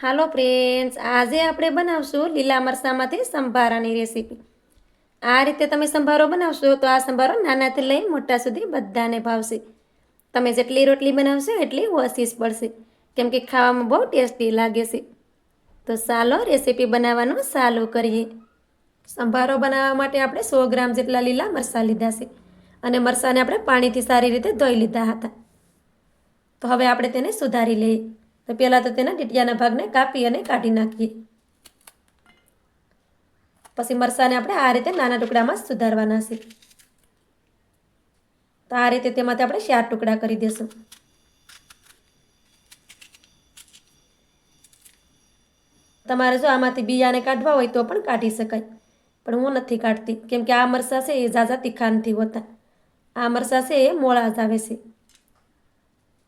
હાલો friends, આજે આપણે બનાવશું લીલા મરચાંમાંથી સંભારાની રેસીપી. આ રીતે તમે સંભારો બનાવશો તો આ સંભારો નાનાથી લઈ મોટા સુધી બધાને ભાવશે. તમે જેટલી રોટલી બનાવશો એટલી ઓછી જ પડશે, કેમ કે ખાવામાં બહુ ટેસ્ટી લાગે છે. તો ચાલો રેસીપી બનાવવાનું ચાલુ કરીએ. સંભારો બનાવવા માટે આપણે 100 ગ્રામ જેટલા લીલા મરચાં લીધા છે અને મરચાંને આપણે પાણીથી સારી રીતે ધોઈ લીધા હતા. તો હવે આપણે તેને સુધારી લઈએ. તો પહેલાં તો તેના ડીટિયાના ભાગને કાપી અને કાઢી નાખીએ. પછી મરચાંને આપણે આ રીતે નાના ટુકડામાં સુધારવાના છે. તો આ રીતે તેમાંથી આપણે 4 ટુકડા કરી દઈશું. તમારે જો આમાંથી બીયાને કાઢવા હોય તો પણ કાઢી શકાય, પણ હું નથી કાઢતી, કેમ કે આ મરચાં છે એ ઝાઝા તીખા નથી હોતા. આ મરચાં છે એ મોળા જ આવે છે.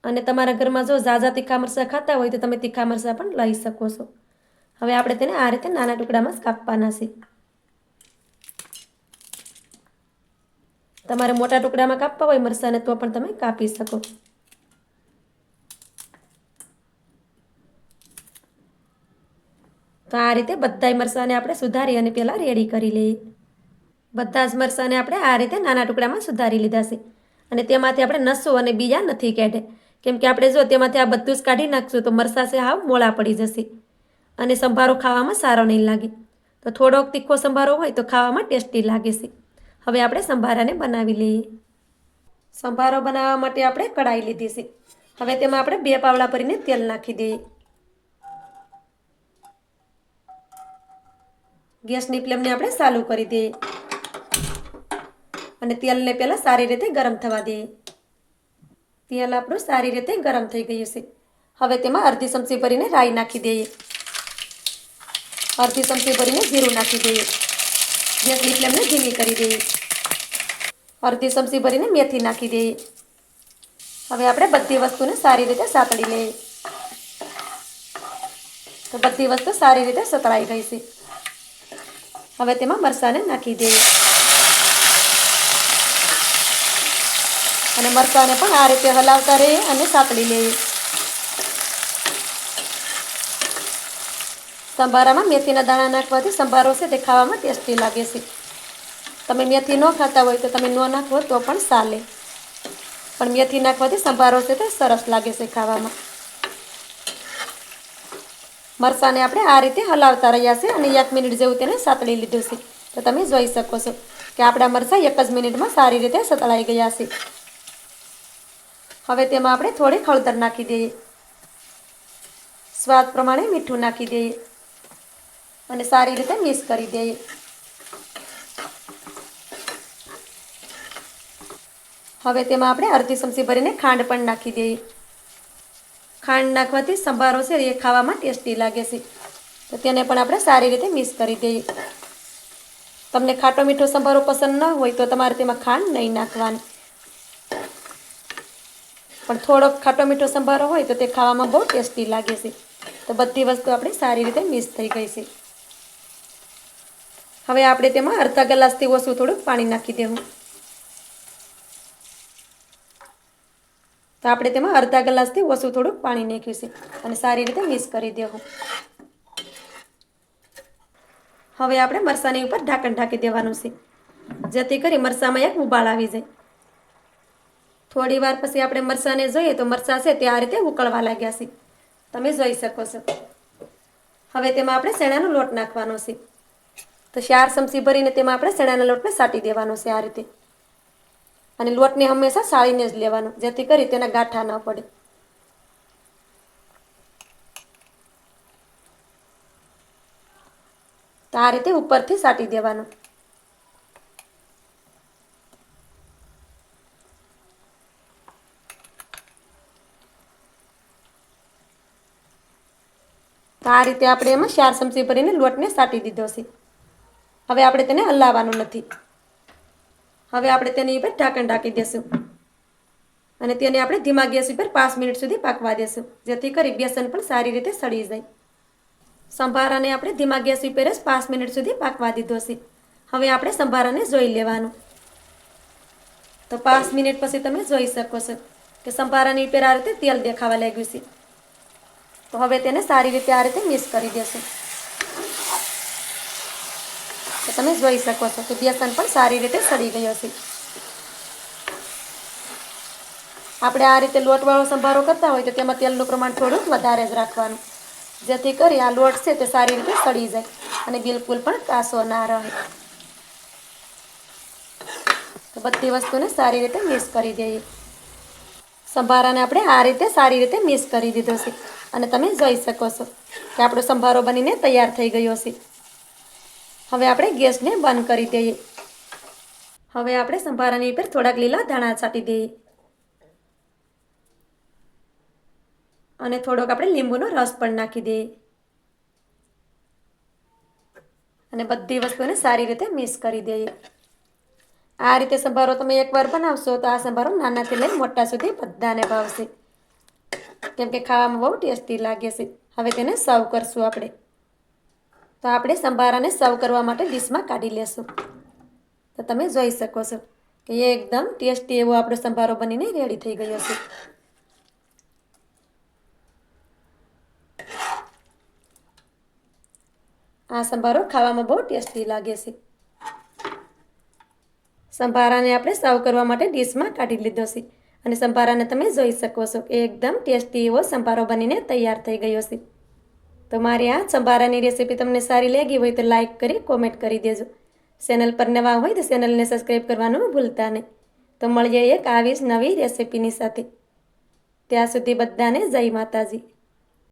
અને તમારા ઘરમાં જો ઝાઝા તીખા મરચાં ખાતા હોય તો તમે તીખા મરચાં પણ લઈ શકો છો. હવે આપણે તેને આ રીતે નાના ટુકડામાં જ કાપવાના છે. તમારે મોટા ટુકડામાં કાપવા હોય મરચાંને તો પણ તમે કાપી શકો. તો આ રીતે બધાય મરચાંને આપણે સુધારી અને પહેલાં રેડી કરી લઈએ. બધા જ મરચાંને આપણે આ રીતે નાના ટુકડામાં સુધારી લીધા છે અને તેમાંથી આપણે નસો અને બીજા નથી કાઢે, કેમ કે આપણે જો તેમાંથી આ બધું જ કાઢી નાખશું તો મરચાં છે હાવ મોળા પડી જશે અને સંભારો ખાવામાં સારો નહીં લાગે. તો થોડોક તીખો સંભારો હોય તો ખાવામાં ટેસ્ટી લાગે છે. હવે આપણે સંભારાને બનાવી લઈએ. સંભારો બનાવવા માટે આપણે કઢાઈ લીધી છે. હવે તેમાં આપણે 2 પાવડા ભરીને તેલ નાખી દઈએ. ગેસની ફ્લેમને આપણે ચાલુ કરી દઈએ અને તેલને પહેલાં સારી રીતે ગરમ થવા દઈએ. તેલ આપણું સારી રીતે ગરમ થઈ ગયું છે. હવે તેમાં અડધી ચમચી ભરીને રાઈ નાખી દઈએ. અડધી ચમચી ભરીને જીરું નાખી દઈએ. ગેસની ફ્લેમને ધીમી કરી દઈએ. અડધી ચમચી ભરીને મેથી નાખી દઈએ. હવે આપણે બધી વસ્તુને સારી રીતે સાતળી લઈએ. તો બધી વસ્તુ સારી રીતે સતળાઈ ગઈ છે. હવે તેમાં મરચાંને નાખી દઈએ અને મરચાંને પણ આ રીતે હલાવતા રહીએ અને સાતળી લઈએ. સંભારામાં મેથીના દાણા નાખવાથી સંભારો છે તે ખાવામાં ટેસ્ટી લાગે છે. તમે મેથી ન ખાતા હોય તો તમે ન નાખો તો પણ ચાલે, પણ મેથી નાખવાથી સંભારો છે તે સરસ લાગે છે ખાવામાં. મરચાંને આપણે આ રીતે હલાવતા રહ્યા છે અને 1 મિનિટ જેવું તેને સાતળી લીધું છે. તો તમે જોઈ શકો છો કે આપણા મરચાં 1 જ મિનિટમાં સારી રીતે સતળાઈ ગયા છે. હવે તેમાં આપણે થોડી હળદર નાખી દઈએ. સ્વાદ પ્રમાણે મીઠું નાખી દઈએ અને સારી રીતે મિક્સ કરી દઈએ. હવે તેમાં આપણે અડધી ચમચી ભરીને ખાંડ પણ નાખી દઈએ. ખાંડ નાખવાથી સંભારો છે એ ખાવામાં ટેસ્ટી લાગે છે. તો તેને પણ આપણે સારી રીતે મિક્સ કરી દઈએ. તમને ખાટો મીઠો સંભારો પસંદ ન હોય તો તમારે તેમાં ખાંડ નહીં નાખવાની, પણ થોડોક ખાટો મીઠો સંભારો હોય તો તે ખાવામાં બહુ ટેસ્ટી લાગે છે. તો બધી વસ્તુ આપણી સારી રીતે મિક્સ થઈ ગઈ છે. હવે આપણે તેમાં અડધા ગ્લાસથી ઓછું થોડુંક પાણી નાખી દેવું. તો આપણે તેમાં અડધા ગ્લાસથી ઓછું થોડુંક પાણી નાખ્યું છે અને સારી રીતે મિક્સ કરી દેવું. હવે આપણે મરચાંની ઉપર ઢાંકણ ઢાંકી દેવાનું છે, જેથી કરી મરચાંમાં એક ઉબાળ આવી જાય. થોડી વાર પછી આપણે મરચાંને જોઈએ તો મરચાં છે તે આ રીતે ઉકળવા લાગ્યા છે. તમે જોઈ શકો છો. હવે તેમાં આપણે ચણાનો લોટ નાખવાનો છે. તો 4 ચમચી ભરીને તેમાં આપણે ચણાના લોટને સાટી દેવાનો છે આ રીતે. અને લોટને હંમેશા સાળીને જ લેવાનો, જેથી કરી તેના ગાંઠા ન પડે. તો આ રીતે ઉપરથી સાટી દેવાનું. તો આ રીતે આપણે એમાં 4 ચમચી ભરીને લોટને સાટી દીધો છે. હવે આપણે તેને હલાવવાનું નથી. હવે આપણે તેની ઉપર ઢાંકણ ઢાંકી દેશું અને તેને આપણે ધીમા ગેસ ઉપર 5 મિનિટ સુધી પાકવા દેશું, જેથી કરી બેસન પણ સારી રીતે સળી જાય. સંભારાને આપણે ધીમા ગેસ ઉપર જ 5 મિનિટ સુધી પાકવા દીધો છે. હવે આપણે સંભારાને જોઈ લેવાનું. તો 5 મિનિટ પછી તમે જોઈ શકો છો કે સંભારાની ઉપર આ રીતે તેલ દેખાવા લાગ્યું છે. તો હવે તેને સારી રીતે આ રીતે મિક્સ કરી દેશું. તો તમે જોઈ શકો છો કે બેસન પણ સારી રીતે સડી ગયો છે. આપણે આ રીતે લોટવાળો સંભારો કરતા હોય તો તેમાં તેલનું પ્રમાણ થોડુંક વધારે જ રાખવાનું, જેથી કરી આ લોટ છે તે સારી રીતે સડી જાય અને બિલકુલ પણ કાસો ના રહે. તો બધી વસ્તુને સારી રીતે મિક્સ કરી દઈએ. સંભારાને આપણે આ રીતે સારી રીતે મિક્સ કરી દીધો છે અને તમે જોઈ શકો છો કે આપણો સંભારો બનીને તૈયાર થઈ ગયો છે. હવે આપણે ગેસને બંધ કરી દઈએ. હવે આપણે સંભારાની ઉપર થોડાક લીલા ધાણા છાંટી દઈએ અને થોડોક આપણે લીંબુનો રસ પણ નાખી દઈએ અને બધી વસ્તુને સારી રીતે મિક્સ કરી દઈએ. આ રીતે સંભારો તમે એકવાર બનાવશો તો આ સંભારો નાનાથી લઈ મોટા સુધી બધાને ભાવશે, કેમ કે ખાવામાં બહુ ટેસ્ટી લાગે છે. હવે તેને સર્વ કરશું આપણે. તો આપણે સંભારાને સર્વ કરવા માટે ડીશમાં કાઢી લેશું. તો તમે જોઈ શકો છો કે એકદમ ટેસ્ટી એવો આપણો સંભારો બનીને રેડી થઈ ગયો છે. આ સંભારો ખાવામાં બહુ ટેસ્ટી લાગે છે. સંભારાને આપણે સર્વ કરવા માટે ડીશમાં કાઢી લીધો છે અને સંભારાને તમે જોઈ શકો છો કે એકદમ ટેસ્ટી એવો સંભારો બનીને તૈયાર થઈ ગયો છે. તો મારી આ સંભારાની રેસીપી તમને સારી લાગી હોય તો લાઈક કરી કોમેન્ટ કરી દેજો. ચેનલ પર નવા હોય તો ચેનલને સબસ્ક્રાઈબ કરવાનું ભૂલતા નહીં. તો મળીએ એક આવી જ નવી રેસીપીની સાથે. ત્યાં સુધી બધાને જય માતાજી.